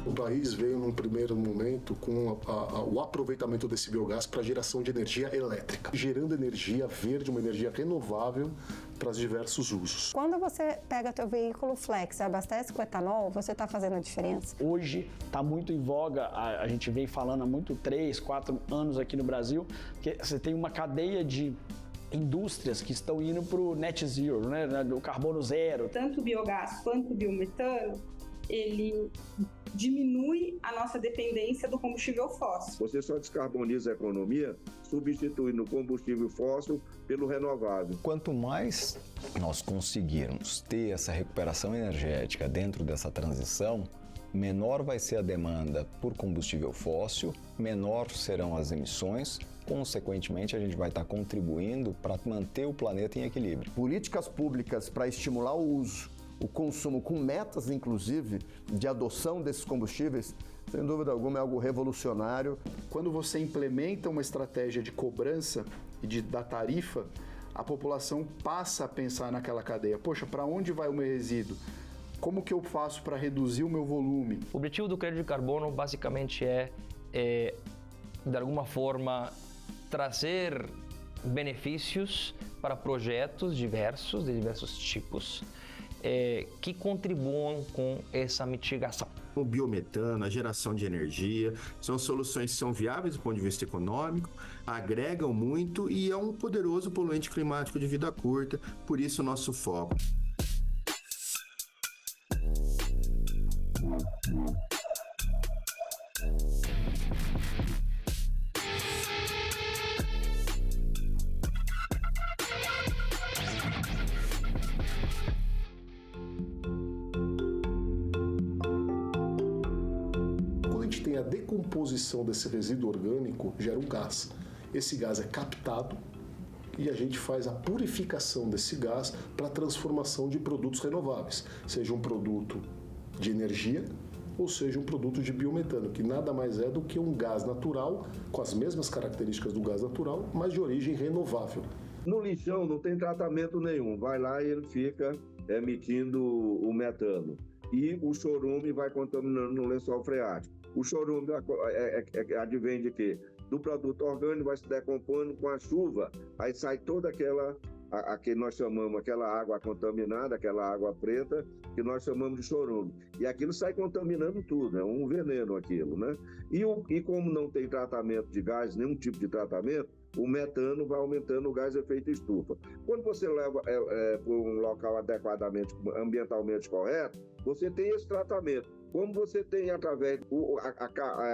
O país veio num primeiro momento com o aproveitamento desse biogás para geração de energia elétrica, gerando energia verde, uma energia renovável para os diversos usos. Quando você pega teu veículo flex e abastece com etanol, você está fazendo a diferença? Hoje está muito em voga, a gente vem falando há 3, 4 anos aqui no Brasil, que você tem uma cadeia de indústrias que estão indo para o net zero, né, do carbono zero. Tanto o biogás quanto o biometano, ele diminui a nossa dependência do combustível fóssil. Você só descarboniza a economia substituindo o combustível fóssil pelo renovável. Quanto mais nós conseguirmos ter essa recuperação energética dentro dessa transição, menor vai ser a demanda por combustível fóssil, menor serão as emissões, consequentemente a gente vai estar contribuindo para manter o planeta em equilíbrio. Políticas públicas para estimular o uso, o consumo, com metas inclusive de adoção desses combustíveis, sem dúvida alguma é algo revolucionário. Quando você implementa uma estratégia de cobrança e da tarifa, a população passa a pensar naquela cadeia. Poxa, para onde vai o meu resíduo? Como que eu faço para reduzir o meu volume? O objetivo do crédito de carbono basicamente é de alguma forma, trazer benefícios para projetos diversos, de diversos tipos, que contribuam com essa mitigação. O biometano, a geração de energia, são soluções que são viáveis do ponto de vista econômico, agregam muito e é um poderoso poluente climático de vida curta, por isso o nosso foco. A decomposição desse resíduo orgânico gera um gás. Esse gás é captado e a gente faz a purificação desse gás para a transformação de produtos renováveis, seja um produto de energia ou seja um produto de biometano, que nada mais é do que um gás natural, com as mesmas características do gás natural, mas de origem renovável. No lixão não tem tratamento nenhum, vai lá e ele fica emitindo o metano. E o chorume vai contaminando no lençol freático. O chorume advém de quê? Do produto orgânico, vai se decompondo com a chuva, aí sai toda aquela, a que nós chamamos aquela água contaminada, aquela água preta, que nós chamamos de chorume. E aquilo sai contaminando tudo, é um veneno aquilo, né? E como não tem tratamento de gás, nenhum tipo de tratamento, o metano vai aumentando o gás efeito estufa. Quando você leva para um local adequadamente, ambientalmente correto, você tem esse tratamento. Como você tem através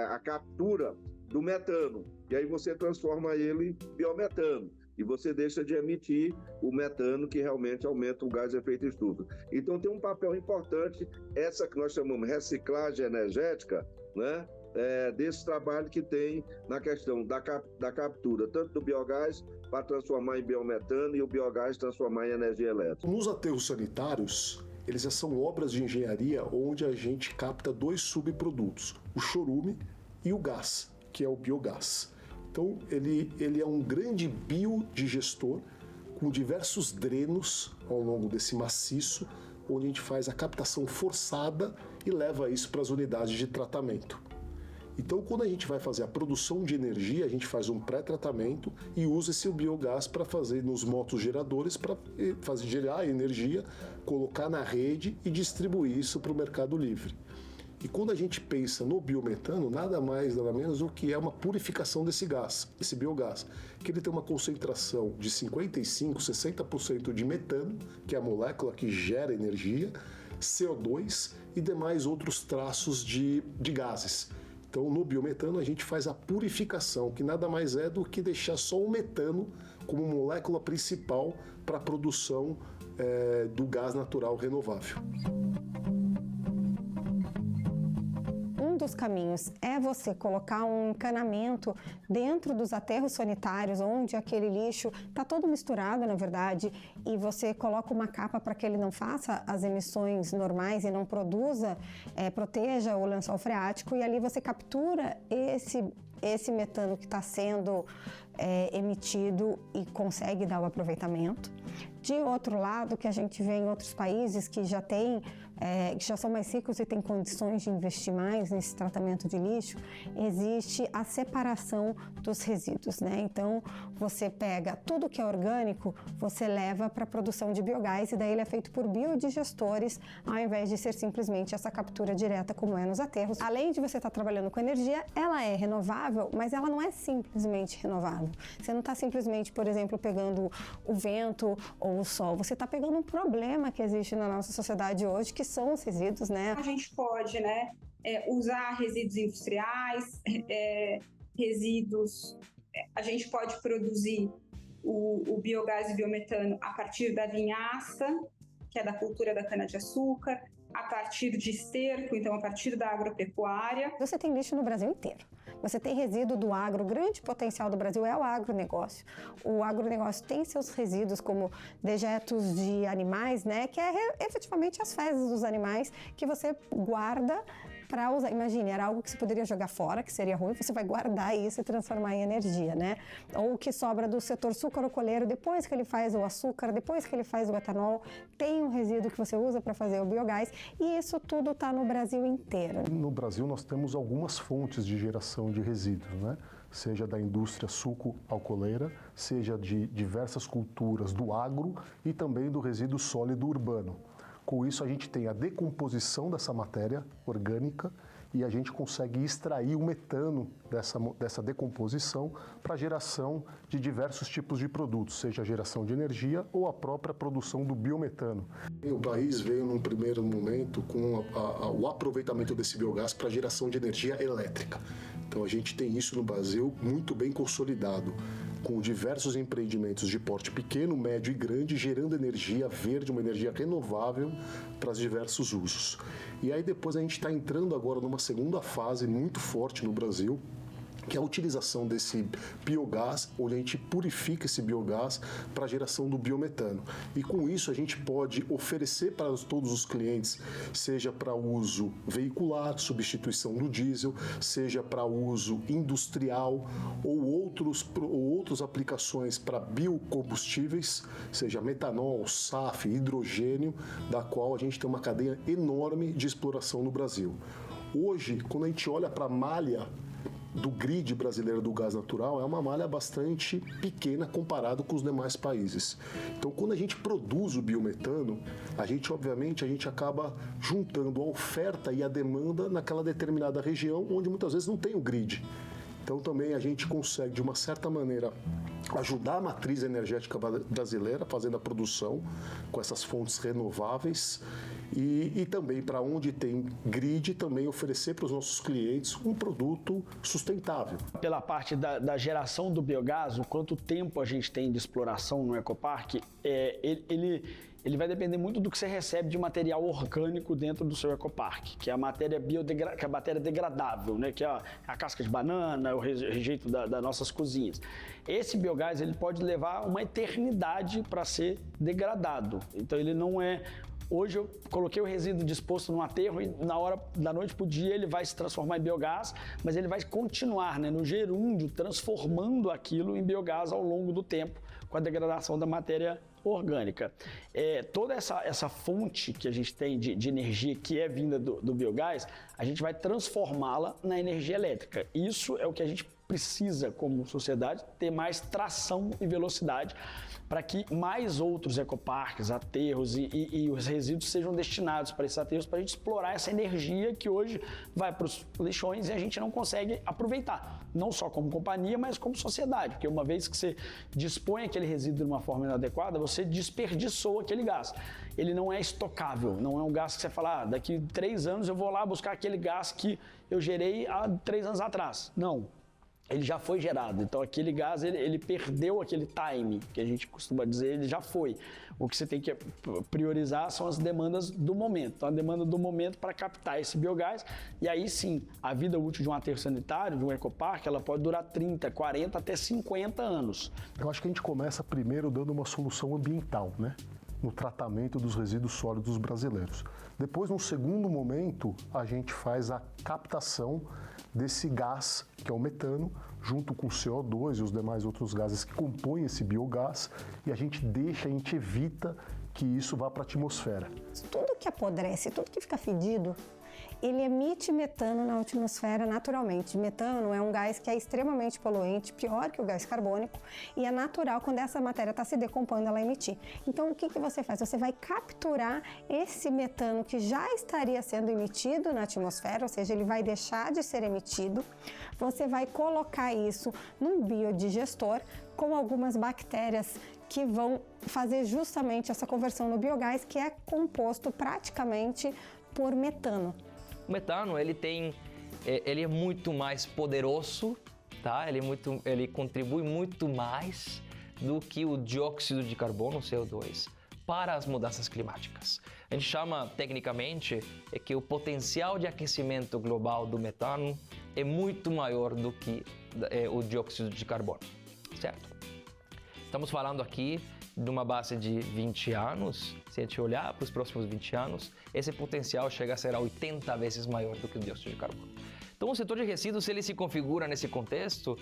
a captura do metano, e aí você transforma ele em biometano, e você deixa de emitir o metano, que realmente aumenta o gás efeito estufa. Então tem um papel importante, essa que nós chamamos de reciclagem energética, né? Desse trabalho que tem na questão da captura, tanto do biogás para transformar em biometano e o biogás transformar em energia elétrica. Nos aterros sanitários, eles já são obras de engenharia onde a gente capta dois subprodutos, o chorume e o gás, que é o biogás. Então ele é um grande biodigestor com diversos drenos ao longo desse maciço, onde a gente faz a captação forçada e leva isso para as unidades de tratamento. Então, quando a gente vai fazer a produção de energia, a gente faz um pré-tratamento e usa esse biogás para fazer nos motos geradores, para fazer gerar energia, colocar na rede e distribuir isso para o mercado livre. E quando a gente pensa no biometano, nada mais, nada menos do que é uma purificação desse gás, esse biogás, que ele tem uma concentração de 55%, 60% de metano, que é a molécula que gera energia, CO2 e demais outros traços de gases. Então, no biometano, a gente faz a purificação, que nada mais é do que deixar só o metano como molécula principal para a produção do gás natural renovável. Um dos caminhos é você colocar um encanamento dentro dos aterros sanitários, onde aquele lixo está todo misturado, na verdade, e você coloca uma capa para que ele não faça as emissões normais e não produza, proteja o lençol freático, e ali você captura esse metano que está sendo emitido e consegue dar o aproveitamento. De outro lado, que a gente vê em outros países que já têm, que já são mais ricos e têm condições de investir mais nesse tratamento de lixo, existe a separação dos resíduos, né? Então, você pega tudo que é orgânico, você leva para a produção de biogás e daí ele é feito por biodigestores, ao invés de ser simplesmente essa captura direta como é nos aterros. Além de você estar trabalhando com energia, ela é renovável, mas ela não é simplesmente renovável. Você não está simplesmente, por exemplo, pegando o vento ou o sol, você está pegando um problema que existe na nossa sociedade hoje, que são os resíduos, né? A gente pode, né, usar resíduos industriais, resíduos, a gente pode produzir o biogás e biometano a partir da vinhaça, que é da cultura da cana-de-açúcar, a partir de esterco, então a partir da agropecuária. Você tem lixo no Brasil inteiro. Você tem resíduo do agro, o grande potencial do Brasil é o agronegócio. O agronegócio tem seus resíduos como dejetos de animais, né, que é efetivamente as fezes dos animais que você guarda para usar. Imagine, era algo que você poderia jogar fora, que seria ruim, você vai guardar isso e transformar em energia, né? Ou o que sobra do setor sucarocolheiro, depois que ele faz o açúcar, depois que ele faz o etanol, tem um resíduo que você usa para fazer o biogás, e isso tudo está no Brasil inteiro. No Brasil nós temos algumas fontes de geração de resíduos, né? Seja da indústria suco-alcooleira, seja de diversas culturas do agro e também do resíduo sólido urbano. Com isso, a gente tem a decomposição dessa matéria orgânica e a gente consegue extrair o metano dessa decomposição para a geração de diversos tipos de produtos, seja a geração de energia ou a própria produção do biometano. O país veio, num primeiro momento, com o aproveitamento desse biogás para a geração de energia elétrica. Então, a gente tem isso no Brasil muito bem consolidado, com diversos empreendimentos de porte pequeno, médio e grande, gerando energia verde, uma energia renovável para os diversos usos. E aí depois a gente está entrando agora numa segunda fase muito forte no Brasil, que é a utilização desse biogás, onde a gente purifica esse biogás para a geração do biometano. E com isso a gente pode oferecer para todos os clientes, seja para uso veicular, substituição do diesel, seja para uso industrial ou outras aplicações para biocombustíveis, seja metanol, SAF, hidrogênio, da qual a gente tem uma cadeia enorme de exploração no Brasil. Hoje, quando a gente olha para a malha do grid brasileiro do gás natural, é uma malha bastante pequena comparado com os demais países. Então, quando a gente produz o biometano, a gente acaba juntando a oferta e a demanda naquela determinada região onde muitas vezes não tem o grid. Então, também a gente consegue, de uma certa maneira, ajudar a matriz energética brasileira fazendo a produção com essas fontes renováveis e também, para onde tem grid, também oferecer para os nossos clientes um produto sustentável. Pela parte da geração do biogás, o quanto tempo a gente tem de exploração no ecoparque, ele vai depender muito do que você recebe de material orgânico dentro do seu ecoparque, que é a matéria que é a matéria degradável, né? Que é a casca de banana, o rejeito das nossas cozinhas. Esse biogás ele pode levar uma eternidade para ser degradado. Então ele não é... Hoje eu coloquei o resíduo disposto no aterro e na hora da noite para o dia ele vai se transformar em biogás, mas ele vai continuar, né, no gerúndio, transformando aquilo em biogás ao longo do tempo, com a degradação da matéria orgânica. Toda essa fonte que a gente tem de energia que é vinda do biogás, a gente vai transformá-la na energia elétrica. Isso é o que a gente precisa, como sociedade, ter mais tração e velocidade para que mais outros ecoparques, aterros e os resíduos sejam destinados para esses aterros, para a gente explorar essa energia que hoje vai para os lixões e a gente não consegue aproveitar, não só como companhia, mas como sociedade, porque uma vez que você dispõe aquele resíduo de uma forma inadequada, você desperdiçou aquele gás. Ele não é estocável, não é um gás que você fala, daqui 3 anos eu vou lá buscar aquele gás que eu gerei há 3 anos atrás. Não. Ele já foi gerado, então aquele gás, ele perdeu aquele time, que a gente costuma dizer, ele já foi. O que você tem que priorizar são as demandas do momento. Então, a demanda do momento para captar esse biogás, e aí sim, a vida útil de um aterro sanitário, de um ecoparque, ela pode durar 30, 40, até 50 anos. Eu acho que a gente começa primeiro dando uma solução ambiental, né? no tratamento dos resíduos sólidos brasileiros. Depois, num segundo momento, a gente faz a captação desse gás, que é o metano, junto com o CO2 e os demais outros gases que compõem esse biogás, e a gente evita que isso vá para a atmosfera. Tudo que apodrece, tudo que fica fedido, ele emite metano na atmosfera naturalmente. Metano é um gás que é extremamente poluente, pior que o gás carbônico, e é natural, quando essa matéria está se decompondo, ela emitir. Então, o que você faz? Você vai capturar esse metano que já estaria sendo emitido na atmosfera, ou seja, ele vai deixar de ser emitido. Você vai colocar isso num biodigestor com algumas bactérias que vão fazer justamente essa conversão no biogás, que é composto praticamente por metano. O metano, ele é muito mais poderoso, tá? Ele contribui muito mais do que o dióxido de carbono, o CO2, para as mudanças climáticas. A gente chama, tecnicamente, que o potencial de aquecimento global do metano é muito maior do que o dióxido de carbono, certo? Estamos falando aqui de uma base de 20 anos. Se a gente olhar para os próximos 20 anos, esse potencial chega a ser 80 vezes maior do que o dióxido de carbono. Então, o setor de resíduos ele se configura nesse contexto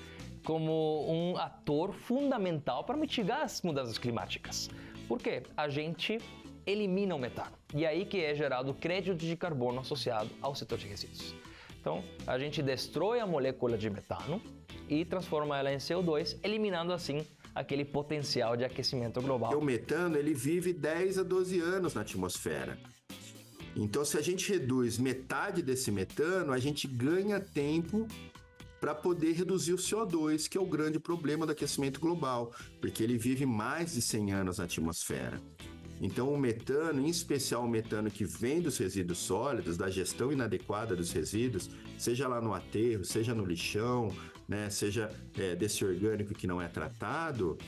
como um ator fundamental para mitigar as mudanças climáticas. Por quê? A gente elimina o metano. E aí que é gerado o crédito de carbono associado ao setor de resíduos. Então, a gente destrói a molécula de metano e transforma ela em CO2, eliminando assim aquele potencial de aquecimento global. O metano, ele vive 10 a 12 anos na atmosfera. Então, se a gente reduz metade desse metano, a gente ganha tempo para poder reduzir o CO2, que é o grande problema do aquecimento global, porque ele vive mais de 100 anos na atmosfera. Então, o metano, em especial o metano que vem dos resíduos sólidos, da gestão inadequada dos resíduos, seja lá no aterro, seja no lixão, né, seja desse orgânico que não é tratado,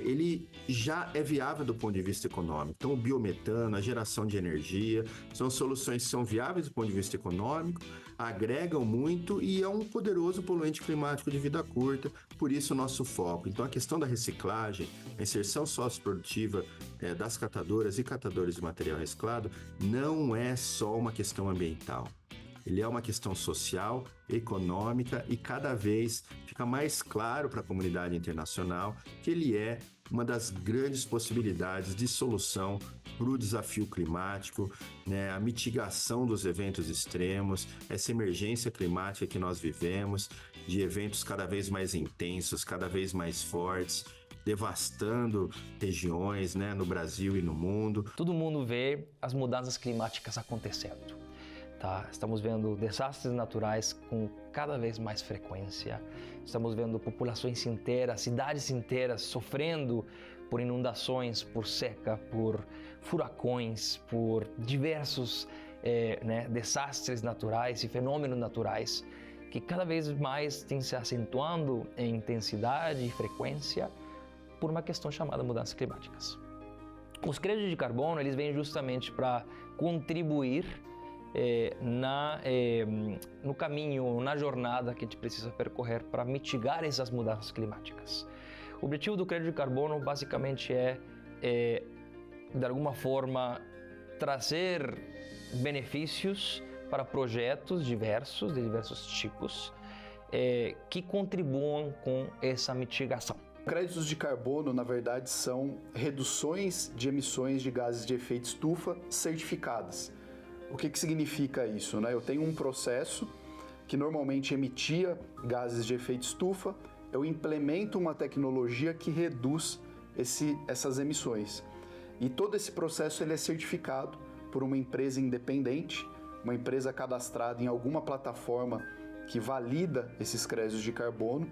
ele já é viável do ponto de vista econômico. Então, o biometano, a geração de energia, são soluções que são viáveis do ponto de vista econômico, agregam muito e é um poderoso poluente climático de vida curta, por isso o nosso foco. Então, a questão da reciclagem, a inserção socioprodutiva das catadoras e catadores de material reciclado não é só uma questão ambiental. Ele é uma questão social, econômica e cada vez fica mais claro para a comunidade internacional que ele é uma das grandes possibilidades de solução para o desafio climático, né? A mitigação dos eventos extremos, essa emergência climática que nós vivemos, de eventos cada vez mais intensos, cada vez mais fortes, devastando regiões, né, no Brasil e no mundo. Todo mundo vê as mudanças climáticas acontecendo. Tá? Estamos vendo desastres naturais com cada vez mais frequência. Estamos vendo populações inteiras, cidades inteiras sofrendo por inundações, por seca, por furacões, por diversos desastres naturais e fenômenos naturais que cada vez mais têm se acentuando em intensidade e frequência por uma questão chamada mudanças climáticas. Os créditos de carbono eles vêm justamente para contribuir no caminho, na jornada que a gente precisa percorrer para mitigar essas mudanças climáticas. O objetivo do crédito de carbono basicamente de alguma forma, trazer benefícios para projetos de diversos tipos, que contribuam com essa mitigação. Créditos de carbono, na verdade, são reduções de emissões de gases de efeito estufa certificadas. O que significa isso, né? Eu tenho um processo que normalmente emitia gases de efeito estufa, eu implemento uma tecnologia que reduz essas emissões. E todo esse processo ele é certificado por uma empresa independente, uma empresa cadastrada em alguma plataforma que valida esses créditos de carbono.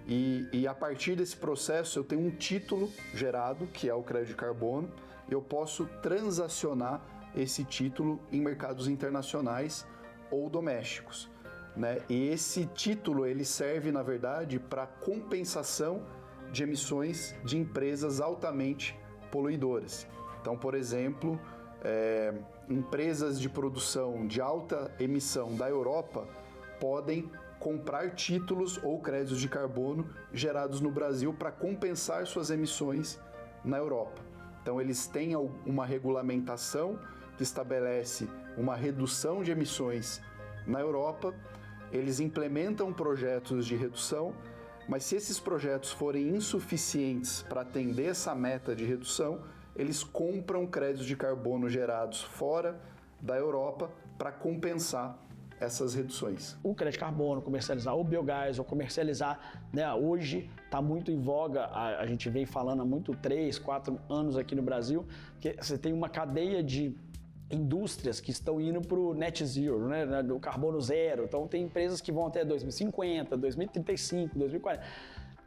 E a partir desse processo eu tenho um título gerado, que é o crédito de carbono, e eu posso transacionar esse título em mercados internacionais ou domésticos, né? E esse título ele serve, na verdade, para compensação de emissões de empresas altamente poluidoras. Então, por exemplo, empresas de produção de alta emissão da Europa podem comprar títulos ou créditos de carbono gerados no Brasil para compensar suas emissões na Europa. Então eles têm uma regulamentação que estabelece uma redução de emissões na Europa, eles implementam projetos de redução, mas se esses projetos forem insuficientes para atender essa meta de redução, eles compram créditos de carbono gerados fora da Europa para compensar essas reduções. O crédito de carbono, comercializar o biogás ou comercializar, né, hoje está muito em voga, a gente vem falando há muito 3, 4 anos aqui no Brasil, que você tem uma cadeia de indústrias que estão indo para o net zero, né, do carbono zero. Então tem empresas que vão até 2050, 2035, 2040.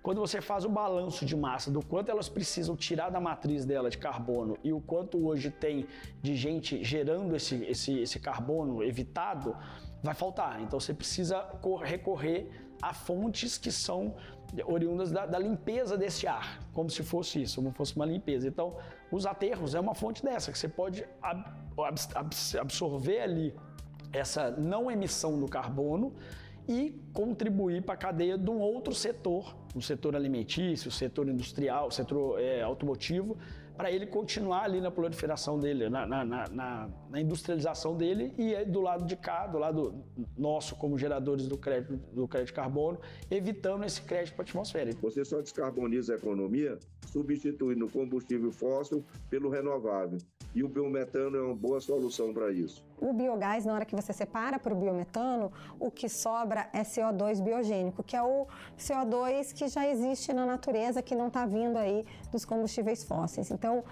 Quando você faz o balanço de massa do quanto elas precisam tirar da matriz dela de carbono e o quanto hoje tem de gente gerando esse carbono evitado, vai faltar. Então você precisa recorrer a fontes que são oriundas da limpeza desse ar, como se fosse isso, como se fosse uma limpeza. Então, os aterros é uma fonte dessa, que você pode absorver ali essa não emissão do carbono e contribuir para a cadeia de um outro setor, o setor alimentício, o setor industrial, o setor automotivo, para ele continuar ali na proliferação dele, na industrialização dele e do lado de cá, do lado nosso como geradores do crédito de carbono, evitando esse crédito para a atmosfera. Você só descarboniza a economia substituindo o combustível fóssil pelo renovável. E o biometano é uma boa solução para isso. O biogás, na hora que você separa para o biometano, o que sobra é CO2 biogênico, que é o CO2 que já existe na natureza, que não está vindo aí dos combustíveis fósseis. Então,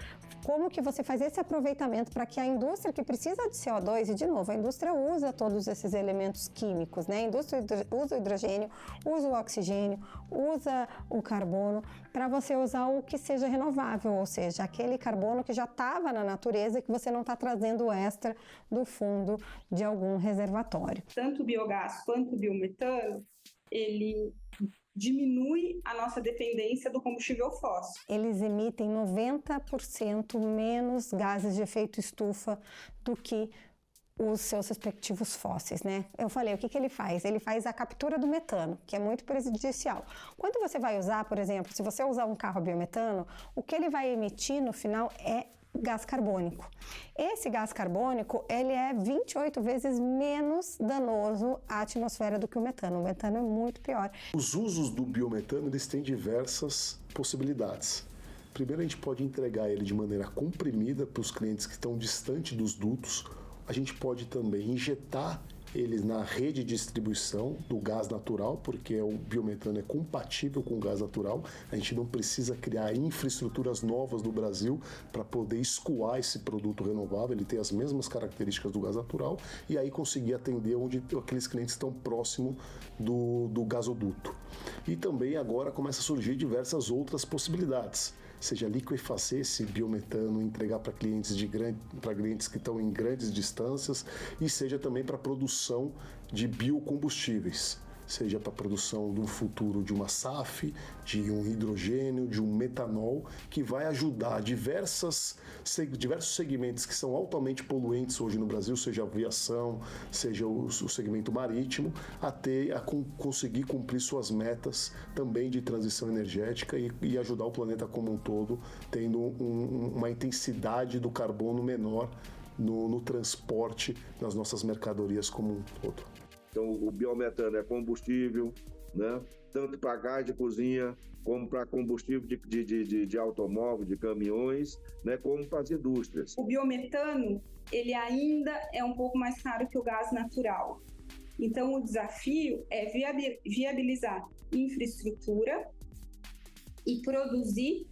como que você faz esse aproveitamento para que a indústria que precisa de CO2, e de novo, a indústria usa todos esses elementos químicos, né? A indústria usa o hidrogênio, usa o oxigênio, usa o carbono, para você usar o que seja renovável, ou seja, aquele carbono que já estava na natureza e que você não está trazendo extra do fundo de algum reservatório. Tanto o biogás quanto o biometano, ele diminui a nossa dependência do combustível fóssil. Eles emitem 90% menos gases de efeito estufa do que os seus respectivos fósseis, né? Eu falei, o que ele faz? Ele faz a captura do metano, que é muito prejudicial. Quando você vai usar, por exemplo, se você usar um carro a biometano, o que ele vai emitir no final é gás carbônico. Esse gás carbônico, ele é 28 vezes menos danoso à atmosfera do que o metano. O metano é muito pior. Os usos do biometano, eles têm diversas possibilidades. Primeiro, a gente pode entregar ele de maneira comprimida para os clientes que estão distantes dos dutos. A gente pode também injetar eles na rede de distribuição do gás natural, porque o biometano é compatível com o gás natural. A gente não precisa criar infraestruturas novas no Brasil para poder escoar esse produto renovável. Ele tem as mesmas características do gás natural e aí conseguir atender onde aqueles clientes estão próximos do gasoduto. E também agora começa a surgir diversas outras possibilidades. Seja liquefacer esse biometano, entregar para clientes que estão em grandes distâncias, e seja também para a produção de biocombustíveis, seja para a produção do futuro de uma SAF, de um hidrogênio, de um metanol, que vai ajudar diversos segmentos que são altamente poluentes hoje no Brasil, seja a aviação, seja o segmento marítimo, a conseguir cumprir suas metas também de transição energética e ajudar o planeta como um todo, tendo uma intensidade do carbono menor no transporte das nossas mercadorias como um todo. Então, o biometano é combustível, né? Tanto para gás de cozinha, como para combustível de automóvel, de caminhões, né? Como para as indústrias. O biometano, ele ainda é um pouco mais caro que o gás natural. Então, o desafio é viabilizar infraestrutura e produzir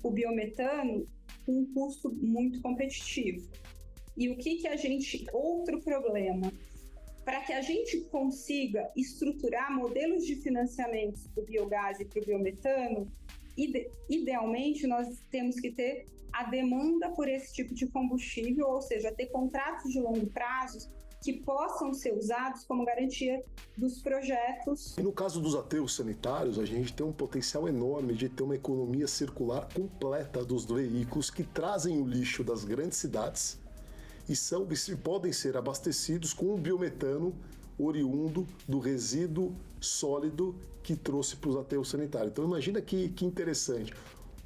o biometano com um custo muito competitivo. E o que a gente... Outro problema... Para que a gente consiga estruturar modelos de financiamento para o biogás e para o biometano, idealmente nós temos que ter a demanda por esse tipo de combustível, ou seja, ter contratos de longo prazo que possam ser usados como garantia dos projetos. E no caso dos aterros sanitários, a gente tem um potencial enorme de ter uma economia circular completa dos veículos que trazem o lixo das grandes cidades e podem ser abastecidos com o biometano oriundo do resíduo sólido que trouxe para os aterros sanitários. Então imagina que interessante,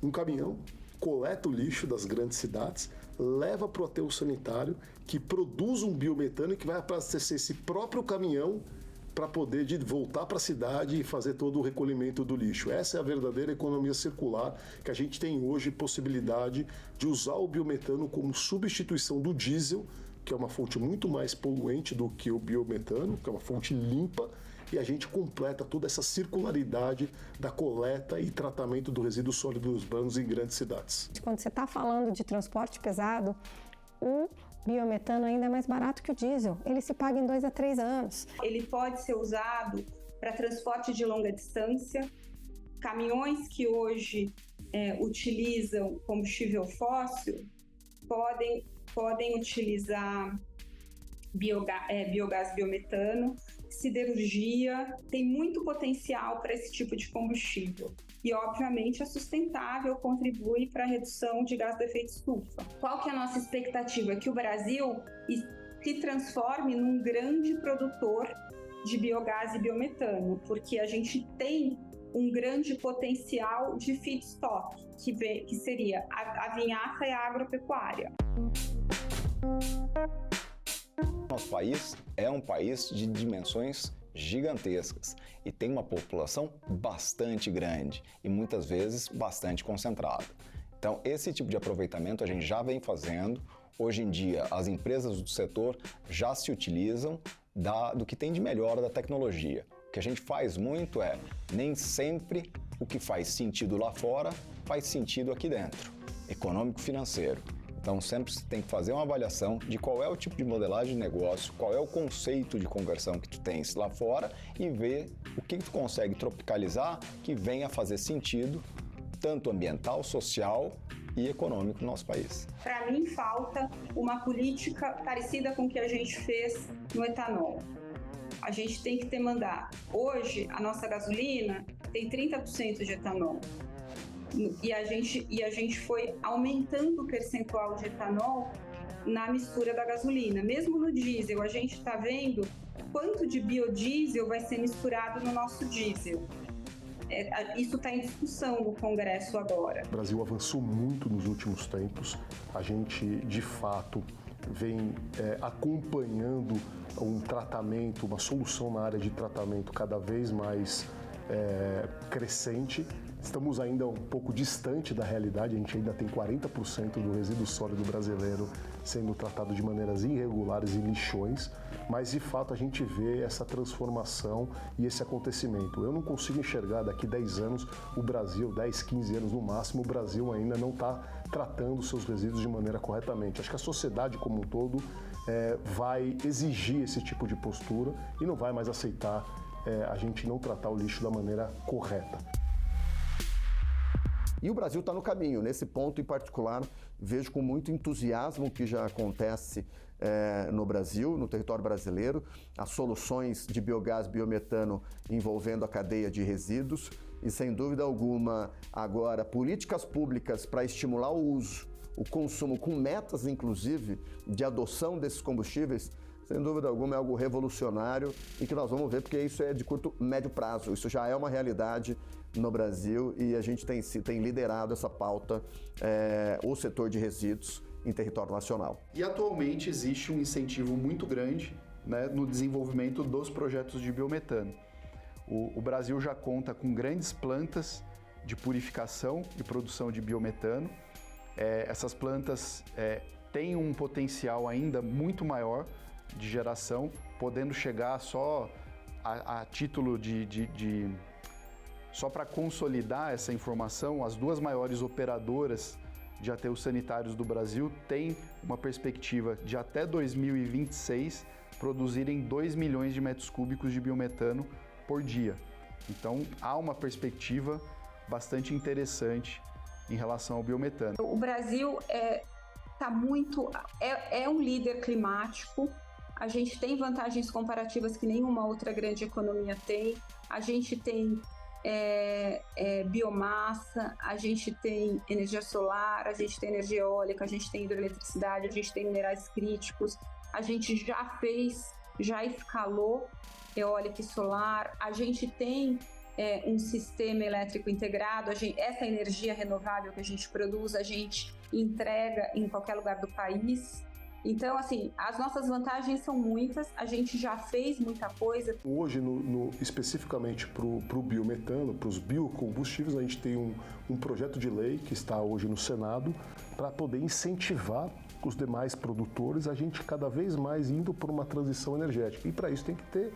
um caminhão coleta o lixo das grandes cidades, leva para o aterro sanitário, que produz um biometano e que vai abastecer esse próprio caminhão para poder voltar para a cidade e fazer todo o recolhimento do lixo. Essa é a verdadeira economia circular, que a gente tem hoje possibilidade de usar o biometano como substituição do diesel, que é uma fonte muito mais poluente do que o biometano, que é uma fonte limpa, e a gente completa toda essa circularidade da coleta e tratamento do resíduo sólido urbanos em grandes cidades. Quando você está falando de transporte pesado, o biometano ainda é mais barato que o diesel. Ele se paga em 2 a 3 anos. Ele pode ser usado para transporte de longa distância. Caminhões que hoje utilizam combustível fóssil podem utilizar biogás biometano. Siderurgia tem muito potencial para esse tipo de combustível. E, obviamente, é sustentável, contribui para a redução de gás do efeito estufa. Qual que é a nossa expectativa? Que o Brasil se transforme num grande produtor de biogás e biometano, porque a gente tem um grande potencial de feedstock, que seria a vinhaça e a agropecuária. Nosso país é um país de dimensões gigantescas e tem uma população bastante grande e muitas vezes bastante concentrada. Então, esse tipo de aproveitamento a gente já vem fazendo. Hoje em dia, as empresas do setor já se utilizam do que tem de melhor da tecnologia. O que a gente faz muito nem sempre o que faz sentido lá fora faz sentido aqui dentro, econômico-financeiro. Então, sempre você tem que fazer uma avaliação de qual é o tipo de modelagem de negócio, qual é o conceito de conversão que tu tens lá fora e ver o que tu consegue tropicalizar que venha fazer sentido, tanto ambiental, social e econômico no nosso país. Para mim, falta uma política parecida com o que a gente fez no etanol. A gente tem que demandar. Hoje, a nossa gasolina tem 30% de etanol. E a gente foi aumentando o percentual de etanol na mistura da gasolina. Mesmo no diesel, a gente está vendo quanto de biodiesel vai ser misturado no nosso diesel. Isso está em discussão no Congresso agora. O Brasil avançou muito nos últimos tempos. A gente, de fato, vem acompanhando um tratamento, uma solução na área de tratamento cada vez mais crescente. Estamos ainda um pouco distante da realidade, a gente ainda tem 40% do resíduo sólido brasileiro sendo tratado de maneiras irregulares e lixões, mas de fato a gente vê essa transformação e esse acontecimento. Eu não consigo enxergar daqui 10 anos o Brasil, 10, 15 anos no máximo, o Brasil ainda não está tratando seus resíduos de maneira corretamente. Acho que a sociedade como um todo vai exigir esse tipo de postura e não vai mais aceitar a gente não tratar o lixo da maneira correta. E o Brasil está no caminho. Nesse ponto em particular, vejo com muito entusiasmo o que já acontece no Brasil, no território brasileiro, as soluções de biogás, biometano envolvendo a cadeia de resíduos e, sem dúvida alguma, agora políticas públicas para estimular o uso, o consumo, com metas, inclusive, de adoção desses combustíveis, sem dúvida alguma é algo revolucionário e que nós vamos ver, porque isso é de curto, médio prazo. Isso já é uma realidade no Brasil e a gente tem liderado essa pauta, o setor de resíduos em território nacional. E atualmente existe um incentivo muito grande, né, no desenvolvimento dos projetos de biometano. O Brasil já conta com grandes plantas de purificação e produção de biometano. Essas plantas têm um potencial ainda muito maior de geração, podendo chegar só a título só para consolidar essa informação, as duas maiores operadoras de aterros sanitários do Brasil têm uma perspectiva de até 2026 produzirem 2 milhões de metros cúbicos de biometano por dia. Então há uma perspectiva bastante interessante em relação ao biometano. O Brasil é um líder climático. A gente tem vantagens comparativas que nenhuma outra grande economia tem. A gente tem biomassa, a gente tem energia solar, a gente tem energia eólica, a gente tem hidroeletricidade, a gente tem minerais críticos, a gente já escalou eólica e solar, a gente tem um sistema elétrico integrado. Essa energia renovável que a gente produz, a gente entrega em qualquer lugar do país. Então, assim, as nossas vantagens são muitas, a gente já fez muita coisa. Hoje, especificamente para o biometano, para os biocombustíveis, a gente tem um projeto de lei que está hoje no Senado para poder incentivar os demais produtores, a gente cada vez mais indo por uma transição energética. E para isso tem que ter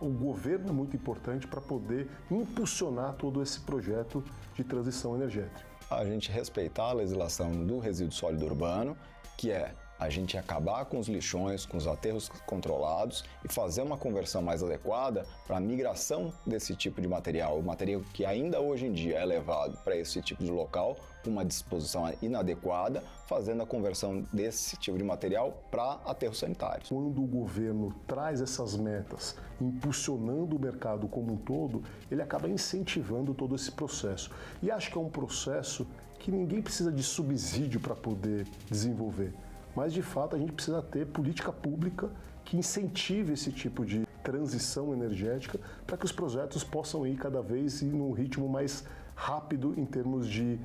o governo é muito importante para poder impulsionar todo esse projeto de transição energética. A gente respeitar a legislação do resíduo sólido urbano, que é a gente acabar com os lixões, com os aterros controlados e fazer uma conversão mais adequada para a migração desse tipo de material, o material que ainda hoje em dia é levado para esse tipo de local, com uma disposição inadequada, fazendo a conversão desse tipo de material para aterros sanitários. Quando o governo traz essas metas, impulsionando o mercado como um todo, ele acaba incentivando todo esse processo. E acho que é um processo que ninguém precisa de subsídio para poder desenvolver. Mas, de fato, a gente precisa ter política pública que incentive esse tipo de transição energética para que os projetos possam ir cada vez num ritmo mais rápido em termos de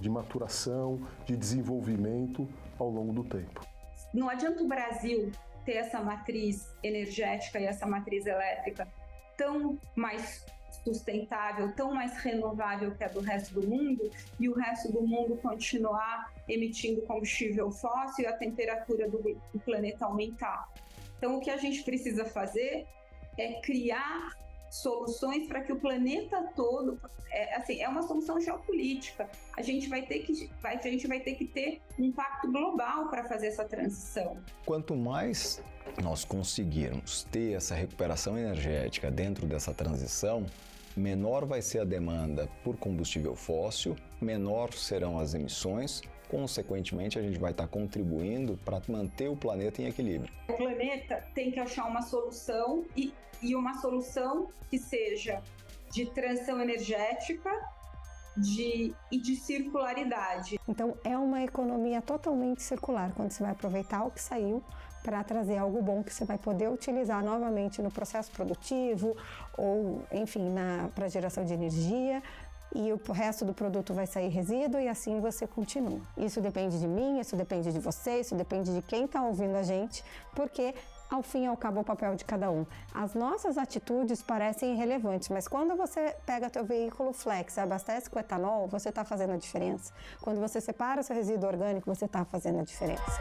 maturação, de desenvolvimento ao longo do tempo. Não adianta o Brasil ter essa matriz energética e essa matriz elétrica tão mais sustentável, tão mais renovável que a do resto do mundo, e o resto do mundo continuar emitindo combustível fóssil e a temperatura do planeta aumentar. Então, o que a gente precisa fazer é criar soluções para que o planeta todo, é uma solução geopolítica. A gente vai ter que ter um pacto global para fazer essa transição. Quanto mais nós conseguirmos ter essa recuperação energética dentro dessa transição, menor vai ser a demanda por combustível fóssil, menor serão as emissões, consequentemente a gente vai estar contribuindo para manter o planeta em equilíbrio. O planeta tem que achar uma solução e uma solução que seja de transição energética e de circularidade. Então é uma economia totalmente circular, quando você vai aproveitar o que saiu para trazer algo bom que você vai poder utilizar novamente no processo produtivo ou, enfim, para geração de energia, e o resto do produto vai sair resíduo e assim você continua. Isso depende de mim, isso depende de você, isso depende de quem está ouvindo a gente, porque ao fim e ao cabo é o papel de cada um. As nossas atitudes parecem irrelevantes, mas quando você pega teu veículo flex e abastece com etanol, você está fazendo a diferença. Quando você separa o seu resíduo orgânico, você está fazendo a diferença.